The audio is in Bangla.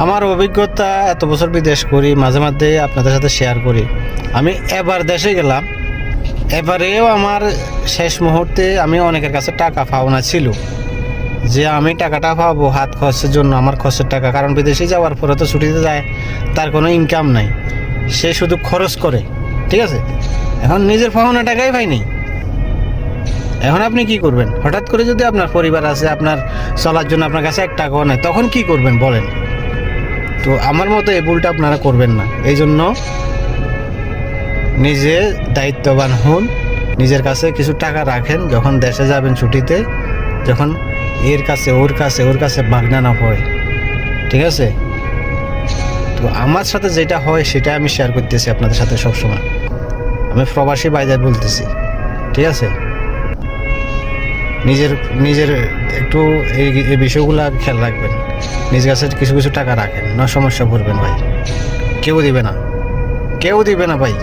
আমার অভিজ্ঞতা, এত বছর বিদেশ করি, মাঝে মাঝে আপনাদের সাথে শেয়ার করি। আমি এবার দেশে গেলাম, এবারেও আমার শেষ মুহূর্তে আমি অনেকের কাছে টাকা পাওনা ছিল, যে আমি টাকাটা পাবো হাত খরচের জন্য, আমার খরচের টাকা। কারণ বিদেশে যাওয়ার পরে তো ছুটিতে যায়, তার কোনো ইনকাম নাই, সে শুধু খরচ করে, ঠিক আছে। এখন নিজের পাওনা টাকাই পাইনি, এখন আপনি কি করবেন? হঠাৎ করে যদি আপনার পরিবার আছে, আপনার চলার জন্য আপনার কাছে 1 টাকাও নেই, তখন কি করবেন বলেন? তো আমার মতো এই ভুলটা আপনারা করবেন না। এই জন্য নিজে দায়িত্ববান হন, নিজের কাছে কিছু টাকা রাখেন, যখন দেশে যাবেন ছুটিতে, যখন এর কাছে ওর কাছে বাগনা না হয়, ঠিক আছে। তো আমার সাথে যেটা হয় সেটা আমি শেয়ার করতেছি আপনাদের সাথে সবসময়। আমি প্রবাসী ভাইদের বলতেছি, ঠিক আছে। নিজের একটু এই বিষয়গুলো খেয়াল রাখবেন, নিজের কাছে কিছু কিছু টাকা রাখেন, না সমস্যা পড়বেন ভাই। কেউ দিবে না ভাই।